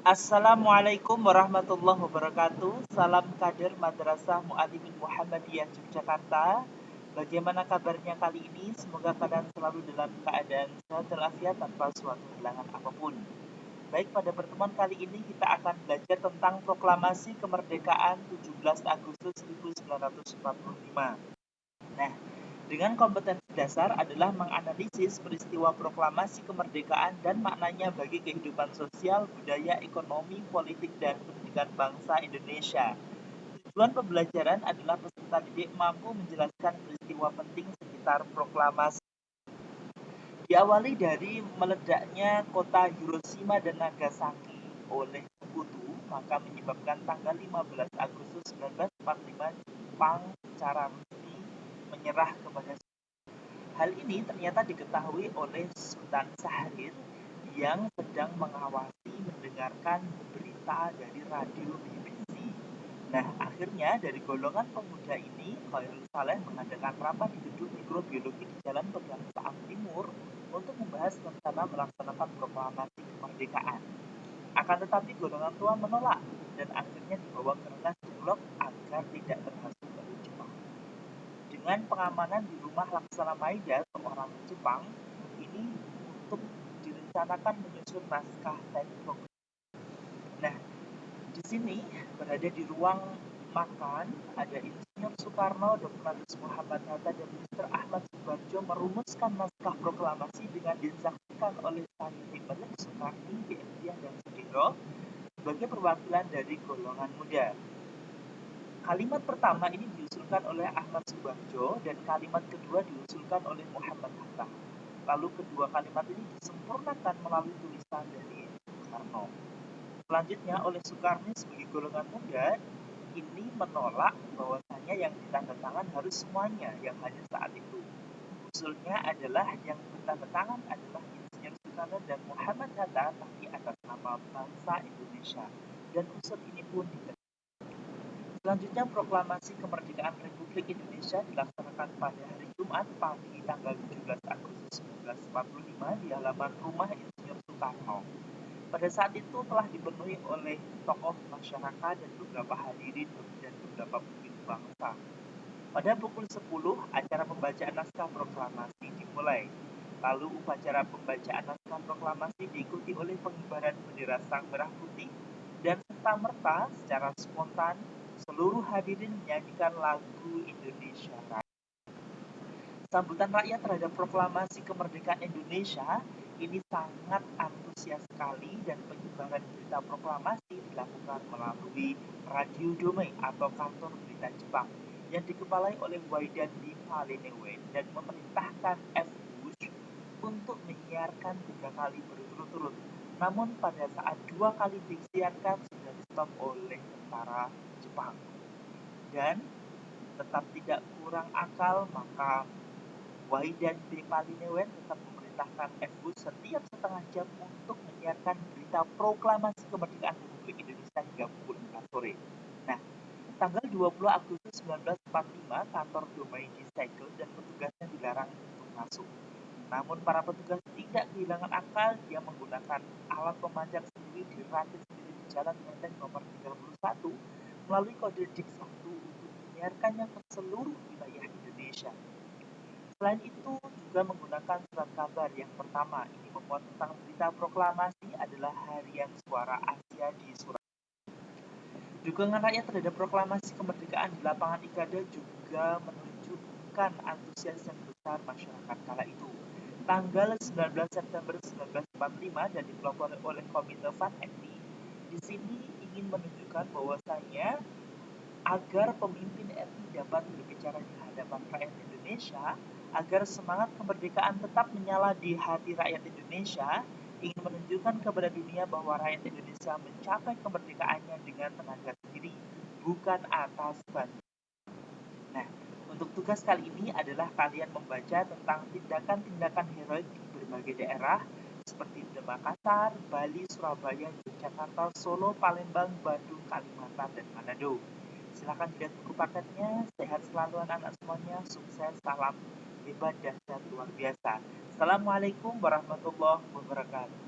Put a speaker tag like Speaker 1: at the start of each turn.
Speaker 1: Assalamualaikum warahmatullahi wabarakatuh. Salam kader Madrasah Muallimin Muhammadiyah Yogyakarta. Bagaimana kabarnya kali ini? Semoga kalian selalu dalam keadaan sehat walafiat tanpa suatu halangan apapun. Baik, pada pertemuan kali ini kita akan belajar tentang proklamasi kemerdekaan 17 Agustus 1945. Nah, dengan kompetensi dasar adalah menganalisis peristiwa proklamasi kemerdekaan dan maknanya bagi kehidupan sosial, budaya, ekonomi, politik, dan pendidikan bangsa Indonesia. Tujuan pembelajaran adalah peserta didik mampu menjelaskan peristiwa penting sekitar proklamasi. Diawali dari meledaknya kota Hiroshima dan Nagasaki oleh sekutu, maka menyebabkan tanggal 15 Agustus 1945 Jepang secara resmi menyerah kepada. Hal ini ternyata diketahui oleh Sultan Syahrir yang sedang mengawasi mendengarkan berita dari radio BBC. Nah, akhirnya dari golongan pemuda ini, Khairul Saleh mengadakan rapat di gedung mikrobiologi di Jalan Pegangsaan Timur untuk membahas rencana melaksanakan proklamasi kemerdekaan. Akan tetapi golongan tua menolak dan akhirnya dibawa ke ranah dialog agar tidak terhasut oleh Jepang. Dengan pengamanan di rumah Laksana Maida, seorang Jepang, ini untuk direncanakan menyusun naskah teks. Nah, di sini berada di ruang makan ada Insinyur Soekarno, Dr. Andes Muhammad Hatta, dan Mr. Ahmad Subarjo merumuskan naskah proklamasi dengan disaksikan oleh Sari Melik, Soekarni, Dian, dan Sudiro sebagai perwakilan dari golongan muda. Kalimat pertama ini diusulkan oleh Ahmad Subarjo dan kalimat kedua diusulkan oleh Muhammad Hatta. Lalu kedua kalimat ini disempurnakan melalui tulisan dari Soekarno. Selanjutnya oleh Soekarni sebagai golongan muda ini menolak bahwasanya yang ditandatangan harus semuanya yang hadir saat itu. Usulnya adalah yang bertandatangan adalah Insinyur Soekarno dan Muhammad Hatta tapi atas nama bangsa Indonesia. Dan usul ini pun diterima. Selanjutnya, proklamasi kemerdekaan Republik Indonesia dilaksanakan pada hari Jumat pagi tanggal 17 Agustus 1945 di halaman rumah Insinyur Soekarno. Pada saat itu telah dipenuhi oleh tokoh masyarakat dan beberapa hadirin dan beberapa pemimpin bangsa. Pada pukul 10, acara pembacaan naskah proklamasi dimulai. Lalu upacara pembacaan naskah proklamasi diikuti oleh pengibaran bendera Sang Merah Putih dan serta-merta secara spontan seluruh hadirin menyanyikan lagu Indonesia Raya. Sambutan rakyat terhadap proklamasi kemerdekaan Indonesia ini sangat antusias sekali dan penyebaran berita proklamasi dilakukan melalui Radio Dome atau kantor berita Jepang yang dikepalai oleh Waidan Dipalinewet dan memerintahkan F. Bush untuk menyiarkan 3 kali berturut-turut. Namun pada saat 2 kali disiarkan sudah di-stop oleh tentara Jepang. Dan tetap tidak kurang akal, maka Waidan Dipalinewet tetap memerintahkan F. Bush setiap setengah jam untuk menyiarkan berita proklamasi kemerdekaan Republik Indonesia hingga pukul 4 sore. Nah, tanggal 20 Agustus 1945 kantor Domai disegel dan petugasnya dilarang untuk masuk. Namun para petugas tidak kehilangan akal, dia menggunakan alat pemancar sendiri dirakit sendiri di Jalan Menteng nomor 31 melalui kode DIK 1 untuk menyiarkannya ke seluruh wilayah Indonesia. Selain itu juga menggunakan surat kabar yang pertama ini memuat tentang berita proklamasi adalah Harian Suara Asia di Surabaya. Dukungan rakyat terhadap proklamasi kemerdekaan di lapangan Ikada juga menunjukkan antusias yang besar masyarakat kala itu. Tanggal 19 September 1945 dan dipelopori oleh Komite Van Etti, di sini ingin menunjukkan bahwasanya agar pemimpin RI dapat berbicara di hadapan rakyat Indonesia, agar semangat kemerdekaan tetap menyala di hati rakyat Indonesia, ingin menunjukkan kepada dunia bahwa rakyat Indonesia mencapai kemerdekaannya dengan tenaga sendiri, bukan atas bantuan. Nah, untuk tugas kali ini adalah kalian membaca tentang tindakan-tindakan heroik di berbagai daerah seperti di Makassar, Bali, Surabaya, Yogyakarta, Solo, Palembang, Bandung, Kalimantan, dan Manado. Silakan dilihat buku paketnya. Sehat selalu anak-anak semuanya. Sukses, salam hebat, dahsyat, luar biasa. Assalamualaikum warahmatullahi wabarakatuh.